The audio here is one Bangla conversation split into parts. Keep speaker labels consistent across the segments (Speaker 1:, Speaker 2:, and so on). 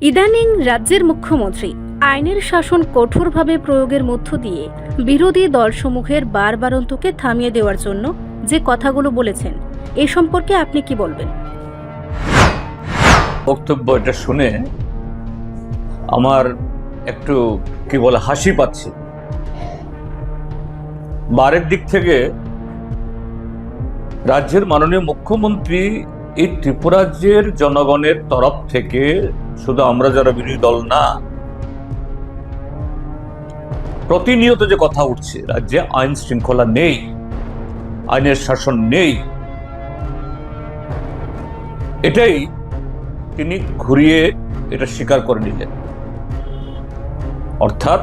Speaker 1: ইদানিং রাজ্যের মুখ্যমন্ত্রী আইনের শাসন কঠোরভাবে প্রয়োগের মধ্য দিয়ে বিরোধী দলসমূহের বারবারন্তকে থামিয়ে দেওয়ার জন্য যে কথাগুলো বলেছেন এই সম্পর্কে আপনি কি বলবেন?
Speaker 2: বক্তব্য এটা শুনে আমার একটু কি বলে হাসি পাচ্ছে। বারের দিক থেকে রাজ্যের মাননীয় মুখ্যমন্ত্রী এই ত্রিপুরাজ্যের জনগণের তরফ থেকে শুধু আমরা যারা বিরোধী দল না, প্রতিনিয়ত যে কথা উঠছে রাজ্যে আইন শৃঙ্খলা নেই, আইনের শাসন নেই, এটাই তিনি ঘুরিয়ে এটা স্বীকার করে নিলেন। অর্থাৎ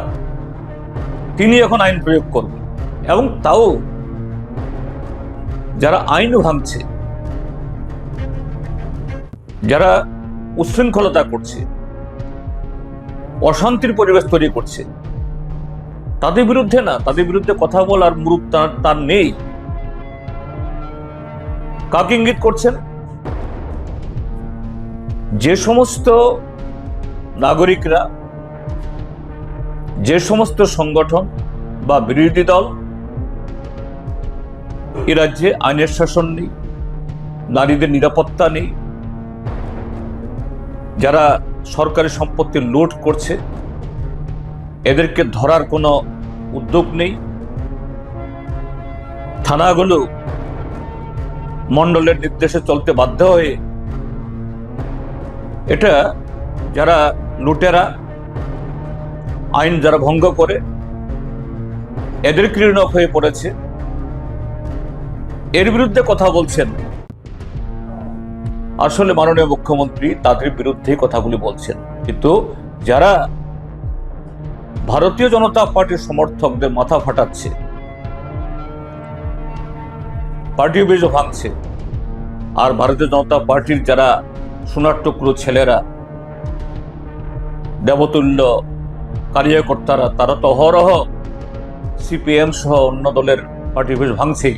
Speaker 2: তিনি এখন আইন প্রয়োগ করবেন, এবং তাও যারা আইন ভাঙছে, যারা উচ্ছৃঙ্খলতা করছে, অশান্তির পরিবেশ তৈরি করছে, তাদের বিরুদ্ধে না, তাদের বিরুদ্ধে কথা বলার মুরুখ তার নেই। কাকে ইঙ্গিত করছেন? যে সমস্ত নাগরিকরা, যে সমস্ত সংগঠন বা বিরোধী দল এ রাজ্যে আইনের শাসন নেই, নারীদের নিরাপত্তা নেই, যারা সরকারি সম্পত্তি লুট করছে, এদেরকে ধরার কোনো উদ্যোগ নেই, থানাগুলো মণ্ডলের নির্দেশে চলতে বাধ্য হয়ে, এটা যারা লুটেরা, আইন যারা ভঙ্গ করে, এদের ক্রীড়নক হয়ে পড়েছে, এর বিরুদ্ধে কথা বলছেন। আসলে মাননীয় মুখ্যমন্ত্রী তাদের বিরুদ্ধে কথাগুলি বলছেন, কিন্তু যারা ভারতীয় জনতা পার্টির সমর্থকদের মাথা ফাটাচ্ছে, পার্টি অফিসও ভাঙছে, আর ভারতীয় জনতা পার্টির যারা সোনার টুকরো ছেলেরা, দেবতুল্য কার্যকর্তারা, তারা তো অহরহ সিপিএম সহ অন্য দলের পার্টি অফিস ভাঙছে,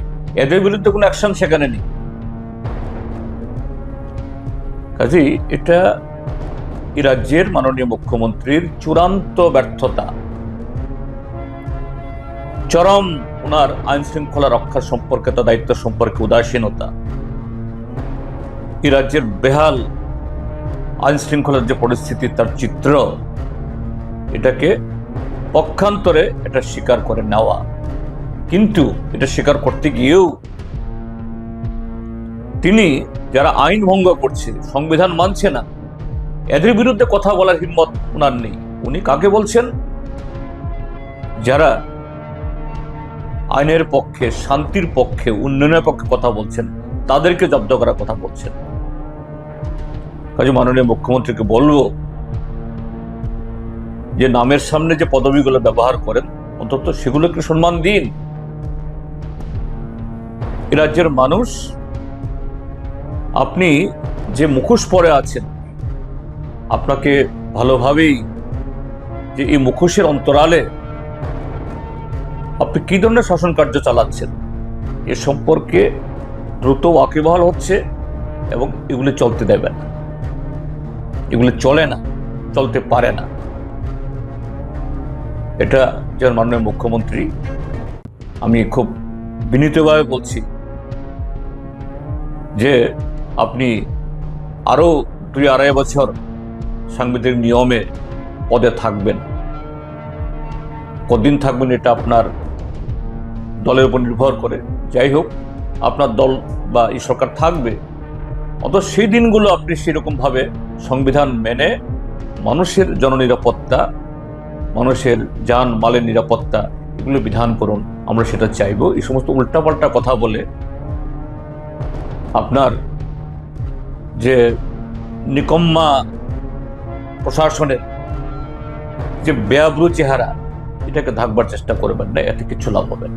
Speaker 2: এদের বিরুদ্ধে কোনো অ্যাকশন সেখানে নেই। কাজেই এটা এই রাজ্যের মাননীয় মুখ্যমন্ত্রীর চূড়ান্ত ব্যর্থতা, চরম ওনার আইন শৃঙ্খলা রক্ষা সম্পর্কে, তার দায়িত্ব সম্পর্কে উদাসীনতা, এই রাজ্যের বেহাল আইন শৃঙ্খলার যে পরিস্থিতি, তার চিত্র, এটাকে পক্ষান্তরে এটা স্বীকার করে নেওয়া। কিন্তু এটা স্বীকার করতে গিয়েও তিনি যারা আইন ভঙ্গ করছে, সংবিধান মানছে না, এদের বিরুদ্ধে কথা বলার হিম্মত ওনার নেই। উনি কাকে বলছেন? যারা আইনের পক্ষে, শান্তির পক্ষে, উন্নয়নের পক্ষে কথা বলছেন, তাদেরকে জব্দ করার কথা বলছেন। কাজে মাননীয় মুখ্যমন্ত্রীকে বলবো যে নামের সামনে যে পদবিগুলো ব্যবহার করেন, অন্তত সেগুলোকে সম্মান দিন। এ রাজ্যের মানুষ, আপনি যে মুখোশ পরে আছেন, আপনাকে ভালোভাবেই যে এই মুখোশের অন্তরালে আপনি কি ধরনের শাসন কার্য চালাচ্ছেন এ সম্পর্কে দ্রুত ওয়াকিবহাল হচ্ছে, এবং এগুলো চলতে দেবে না, এগুলো চলে না, চলতে পারে না। এটা যার মাননীয় মুখ্যমন্ত্রী, আমি খুব বিনীতভাবে বলছি যে আপনি আরো 2-2.5 বছর সাংবিধানিক নিয়মে পদে থাকবেন। কতদিন থাকবেন এটা আপনার দলের উপর নির্ভর করে। যাই হোক, আপনার দল বা এই সরকার থাকবে, অত সেই দিনগুলো আপনি সেরকম ভাবে সংবিধান মেনে মানুষের জননিরাপত্তা, মানুষের যান মালের নিরাপত্তা, এগুলো বিধান করুন। আমরা সেটা চাইবো। এই সমস্ত উল্টাপাল্টা কথা বলে আপনার যে নিকম্মা প্রশাসনের যে বেআব্রু চেহারা, এটাকে ঢাকবার চেষ্টা করবেন না, এতে কিছু লাভ হবে না।